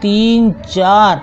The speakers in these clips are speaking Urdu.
3, 4?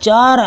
4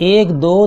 1, 2,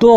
2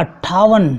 58।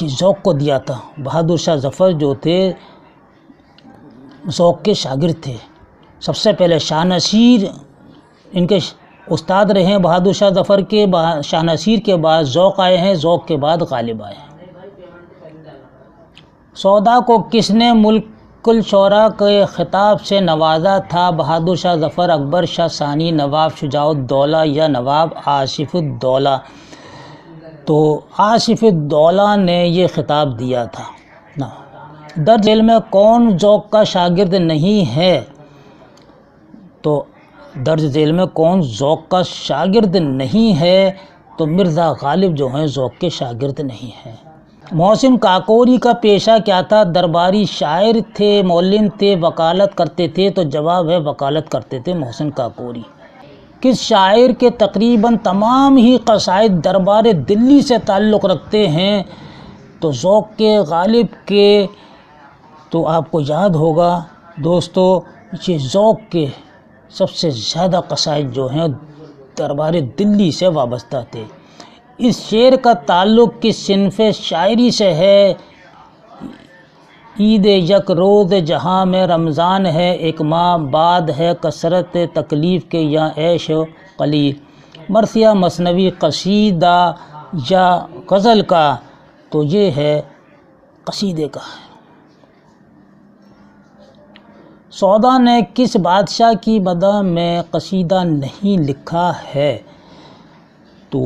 یہ ذوق کو دیا تھا۔ بہادر شاہ ظفر جو تھے ذوق کے شاگرد تھے۔ سب سے پہلے شاہ نصیر ان کے استاد رہے ہیں بہادر شاہ ظفر کے، شاہ نصیر کے بعد ذوق آئے ہیں، ذوق کے بعد غالب آئے ہیں۔ سودا کو کس نے ملک الشعراء کے خطاب سے نوازا تھا؟ بہادر شاہ ظفر، اکبر شاہ ثانی، نواب شجاع الدولہ یا نواب آصف الدولہ؟ تو آصف الدولہ نے یہ خطاب دیا تھا۔ درج ذیل میں کون ذوق کا شاگرد نہیں ہے؟ تو درج ذیل میں کون ذوق کا شاگرد نہیں ہے؟ تو مرزا غالب جو ہیں ذوق کے شاگرد نہیں ہیں۔ محسن کاکوری کا پیشہ کیا تھا؟ درباری شاعر تھے، مولن تھے، وکالت کرتے تھے؟ تو جواب ہے وکالت کرتے تھے محسن کاکوری۔ کس شاعر کے تقریباً تمام ہی قصائد دربار دلی سے تعلق رکھتے ہیں؟ تو ذوق کے غالب کے۔ تو آپ کو یاد ہوگا دوستو، یہ ذوق کے سب سے زیادہ قصائد جو ہیں دربار دلی سے وابستہ تھے۔ اس شعر کا تعلق کس صنف شاعری سے ہے؟ عید یک روز جہاں میں رمضان ہے، ایک ماہ بعد ہے کثرت تکلیف کے یا عیش قلیل، مرثیہ مثنوی قصیدہ یا غزل کا؟ تو یہ ہے قصیدے کا۔ سودا نے کس بادشاہ کی مدح میں قصیدہ نہیں لکھا ہے؟ تو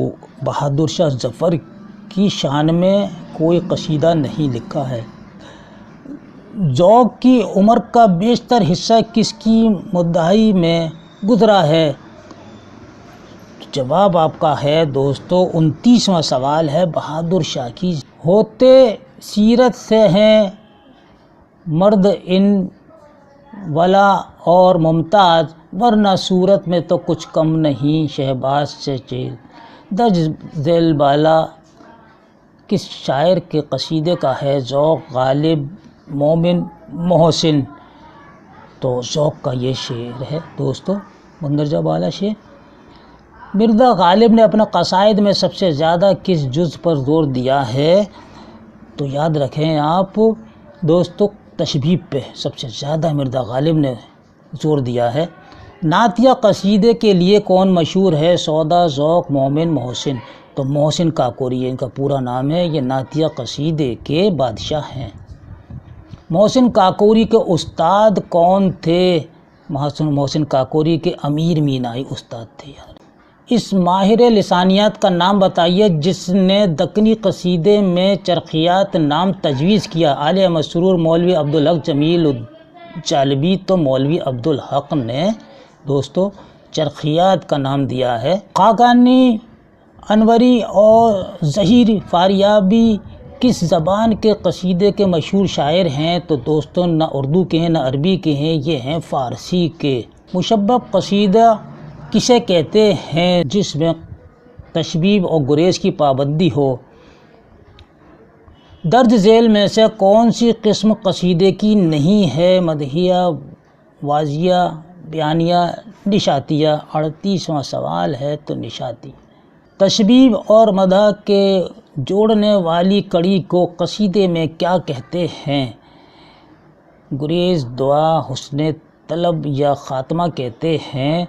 بہادر شاہ ظفر کی شان میں کوئی قصیدہ نہیں لکھا ہے۔ ذوق کی عمر کا بیشتر حصہ کس کی مدعی میں گزرا ہے؟ جواب آپ کا ہے دوستو 29واں سوال ہے بہادر شاہ کی۔ ہوتے سیرت سے ہیں مرد ان ولا اور ممتاز، ورنہ صورت میں تو کچھ کم نہیں شہباز سے چیز۔ درج ذیل بالا کس شاعر کے قصیدے کا ہے؟ ذوق، غالب، مومن، محسن؟ تو ذوق کا یہ شعر ہے دوستو، مندرجہ بالا شعر۔ مرزا غالب نے اپنے قصائد میں سب سے زیادہ کس جز پر زور دیا ہے؟ تو یاد رکھیں آپ دوستو، تشبیہ پہ سب سے زیادہ مرزا غالب نے زور دیا ہے۔ نعتیہ قصیدے کے لیے کون مشہور ہے؟ سودا، ذوق، مومن، محسن؟ تو محسن کاکوری، ان کا پورا نام ہے، یہ نعتیہ قصیدے کے بادشاہ ہیں۔ محسن کاکوری کے استاد کون تھے؟ محسن کاکوری کے امیر مینائی استاد تھے۔ اس ماہر لسانیات کا نام بتائیے جس نے دکنی قصیدے میں چرخیات نام تجویز کیا۔ عالیہ مسرور، مولوی عبدالحق جمیل الجالبی؟ تو مولوی عبدالحق نے دوستو چرخیات کا نام دیا ہے۔ خاقانی انوری اور ظہیر فاریابی کس زبان کے قصیدے کے مشہور شاعر ہیں؟ تو دوستو نہ اردو کے ہیں نہ عربی کے ہیں، یہ ہیں فارسی کے۔ مشبب قصیدہ کسے کہتے ہیں جس میں تشبیب اور گریز کی پابندی ہو؟ درج ذیل میں سے کون سی قسم قصیدے کی نہیں ہے؟ مدحیہ، واضحیہ، بیانیہ، نشاتیہ؟ 38واں سوال ہے تو نشاتی۔ تشبیب اور مدح کے جوڑنے والی کڑی کو قصیدے میں کیا کہتے ہیں؟ گریز، دعا، حسن طلب یا خاتمہ کہتے ہیں؟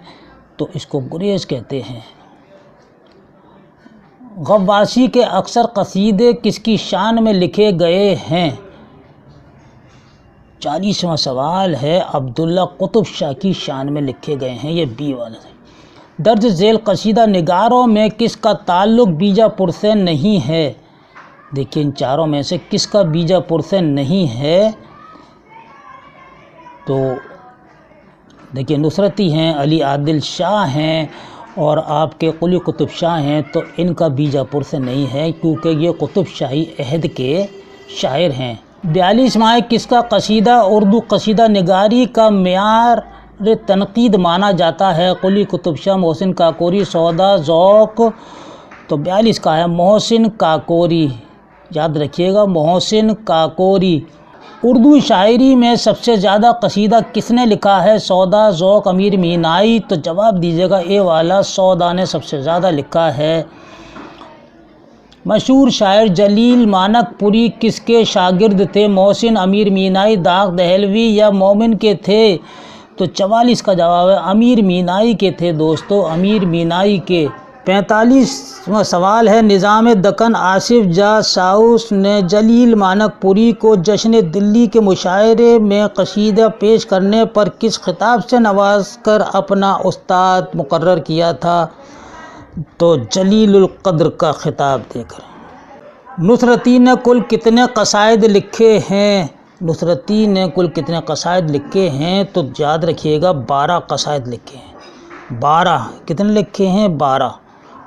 تو اس کو گریز کہتے ہیں۔ غواصی کے اکثر قصیدے کس کی شان میں لکھے گئے ہیں؟ 40واں سوال ہے عبداللہ قطب شاہ کی شان میں لکھے گئے ہیں، یہ بی والا ہے۔ درج ذیل قصیدہ نگاروں میں کس کا تعلق بیجاپور سے نہیں ہے؟ دیکھیں ان چاروں میں سے کس کا بیجاپور سے نہیں ہے؟ تو دیکھیں نصرتی ہیں، علی عادل شاہ ہیں اور آپ کے قلی قطب شاہ ہیں، تو ان کا بیجاپور سے نہیں ہے کیونکہ یہ قطب شاہی عہد کے شاعر ہیں۔ 42 ماہ کس کا قصیدہ اردو قصیدہ نگاری کا معیار تنقید مانا جاتا ہے؟ قلی قطب شاہ، محسن کاکوری، سودا، ذوق؟ تو 42 کا ہے محسن کاکوری، یاد رکھیے گا محسن کاکوری۔ اردو شاعری میں سب سے زیادہ قصیدہ کس نے لکھا ہے؟ سودا، ذوق، امیر مینائی؟ تو جواب دیجیے گا اے والا، سودا نے سب سے زیادہ لکھا ہے۔ مشہور شاعر جلیل مانک پوری کس کے شاگرد تھے؟ محسن امیر مینائی، داغ دہلوی یا مومن کے تھے؟ تو 44 کا جواب ہے امیر مینائی کے تھے دوستو، امیر مینائی کے۔ 45واں سوال ہے، نظام دکن آصف جاہ ساؤس نے جلیل مانک پوری کو جشن دلی کے مشاعرے میں قصیدہ پیش کرنے پر کس خطاب سے نواز کر اپنا استاد مقرر کیا تھا؟ تو جلیل القدر کا خطاب دے کر۔ نصرتی نے کل کتنے قصائد لکھے ہیں؟ نصرتی نے کل کتنے قصائد لکھے ہیں؟ تو یاد رکھیے گا 12 قصائد لکھے ہیں۔ 12 کتنے لکھے ہیں؟ 12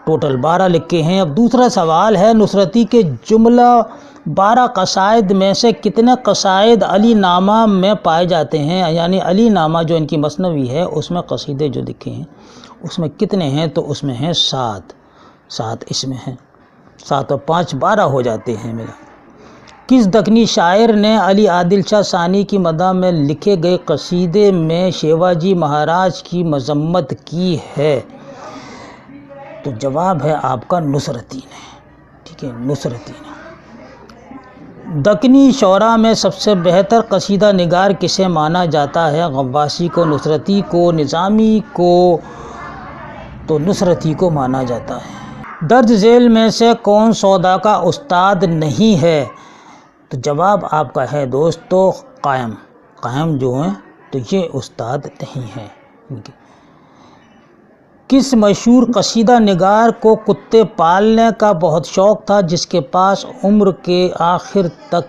ٹوٹل 12 لکھے ہیں۔ اب دوسرا سوال ہے، نصرتی کے جملہ 12 قصائد میں سے کتنے قصائد علی نامہ میں پائے جاتے ہیں؟ یعنی علی نامہ جو ان کی مثنوی ہے اس میں قصیدے جو لکھے ہیں اس میں کتنے ہیں؟ تو اس میں ہیں 7 اس میں ہیں 7 اور 5 12 ہو جاتے ہیں ملا۔ کس دکنی شاعر نے علی عادل شاہ ثانی کی مدح میں لکھے گئے قصیدے میں شیواجی مہاراج کی مذمت کی ہے؟ تو جواب ہے آپ کا نصرتی نے، ٹھیک ہے، نصرتی نے۔ دکنی شعراء میں سب سے بہتر قصیدہ نگار کسے مانا جاتا ہے؟ غواصی کو، نصرتی کو، نظامی کو؟ تو نصرتی کو مانا جاتا ہے۔ درج ذیل میں سے کون سودا کا استاد نہیں ہے؟ تو جواب آپ کا ہے دوستو قائم جو ہیں تو یہ استاد نہیں ہے۔ کس مشہور قصیدہ نگار کو کتے پالنے کا بہت شوق تھا جس کے پاس عمر کے آخر تک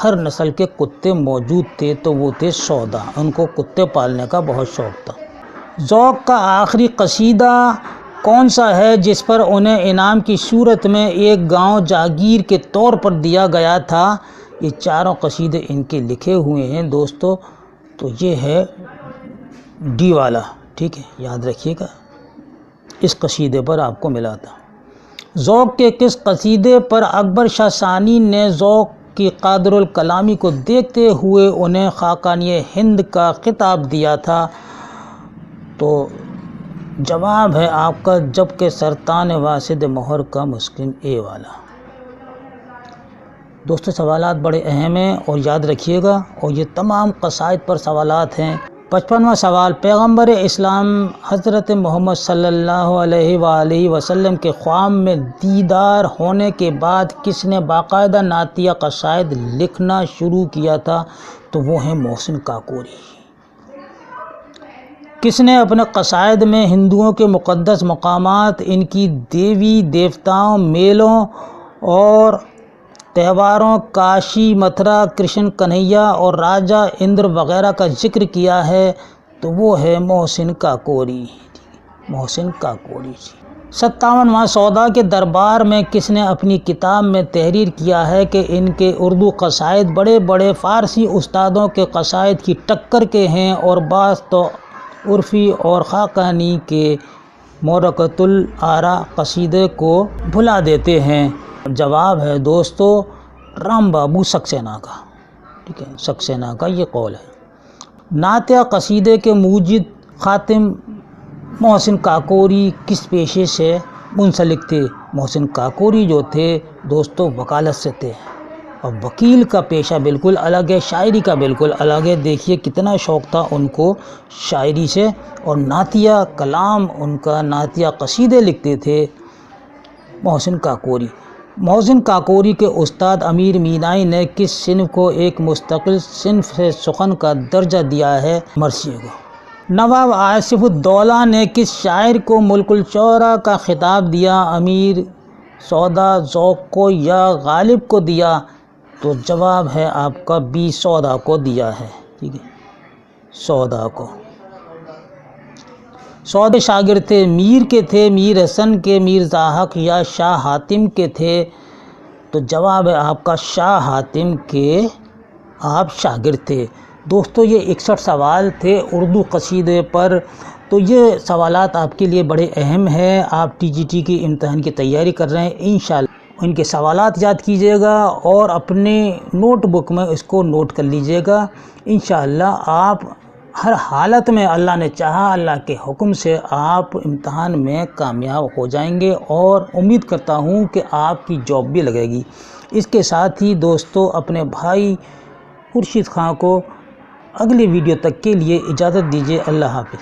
ہر نسل کے کتے موجود تھے؟ تو وہ تھے سودا، ان کو کتے پالنے کا بہت شوق تھا۔ ذوق کا آخری قصیدہ کون سا ہے جس پر انہیں انعام کی صورت میں ایک گاؤں جاگیر کے طور پر دیا گیا تھا؟ یہ چاروں قصیدے ان کے لکھے ہوئے ہیں دوستو، تو یہ ہے ڈی والا، ٹھیک ہے، یاد رکھیے گا، اس قصیدے پر آپ کو ملا تھا۔ ذوق کے کس قصیدے پر اکبر شاہ ثانی نے ذوق کی قادر الکلامی کو دیکھتے ہوئے انہیں خاقانی ہند کا خطاب دیا تھا؟ تو جواب ہے آپ کا جب کہ سرطان واسد مہر کا مسکن اے والا۔ دوستو سوالات بڑے اہم ہیں اور یاد رکھیے گا، اور یہ تمام قصائد پر سوالات ہیں۔ 55واں سوال، پیغمبر اسلام حضرت محمد صلی اللہ علیہ وآلہ وسلم کے خواب میں دیدار ہونے کے بعد کس نے باقاعدہ نعتیہ قصائد لکھنا شروع کیا تھا؟ تو وہ ہیں محسن کاکوری۔ کس نے اپنے قصائد میں ہندوؤں کے مقدس مقامات، ان کی دیوی دیوتاؤں، میلوں اور تہواروں، کاشی، متھرا، کرشن کنہیا اور راجہ اندر وغیرہ کا ذکر کیا ہے؟ تو وہ ہے محسن کاکوری، محسن کاکوری۔ 57واں، سودا کے دربار میں کس نے اپنی کتاب میں تحریر کیا ہے کہ ان کے اردو قصائد بڑے بڑے فارسی استادوں کے قصائد کی ٹکر کے ہیں اور بعض تو عرفی اور خاقانی کے مورکۃ الآراء قصیدے کو بھلا دیتے ہیں؟ جواب ہے دوستو رام بابو سکسینہ کا، ٹھیک ہے، سکسینہ کا یہ قول ہے۔ نعتیہ قصیدے کے موجد خاتم محسن کاکوری کس پیشے سے منسلک تھے؟ محسن کاکوری جو تھے دوستو وکالت سے تھے، اور وکیل کا پیشہ بالکل الگ ہے، شاعری کا بالکل الگ ہے۔ دیکھیے کتنا شوق تھا ان کو شاعری سے، اور نعتیہ کلام ان کا، نعتیہ قصیدے لکھتے تھے محسن کاکوری۔ محسن کاکوری کے استاد امیر مینائی نے کس صنف کو ایک مستقل صنف سے سخن کا درجہ دیا ہے؟ مرثیے کو۔ نواب آصف الدولہ نے کس شاعر کو ملک الشعراء کا خطاب دیا؟ امیر، سودا، ذوق کو یا غالب کو دیا؟ تو جواب ہے آپ کا بی، سودا کو دیا ہے، ٹھیک ہے، سودا کو۔ سودے شاگرد تھے میر کے تھے، میر حسن کے، میر زاحق یا شاہ حاتم کے تھے؟ تو جواب ہے آپ کا شاہ حاتم کے آپ شاگرد تھے۔ دوستو یہ 61 سوال تھے اردو قصیدے پر، تو یہ سوالات آپ کے لیے بڑے اہم ہیں۔ آپ ٹی جی ٹی کی امتحان کی تیاری کر رہے ہیں، انشاءاللہ ان کے سوالات یاد کیجیے گا اور اپنے نوٹ بک میں اس کو نوٹ کر لیجیے گا۔ انشاءاللہ آپ ہر حالت میں اللہ نے چاہا، اللہ کے حکم سے آپ امتحان میں کامیاب ہو جائیں گے، اور امید کرتا ہوں کہ آپ کی جاب بھی لگے گی۔ اس کے ساتھ ہی دوستو، اپنے بھائی خورشید خان کو اگلی ویڈیو تک کے لیے اجازت دیجیے۔ اللہ حافظ۔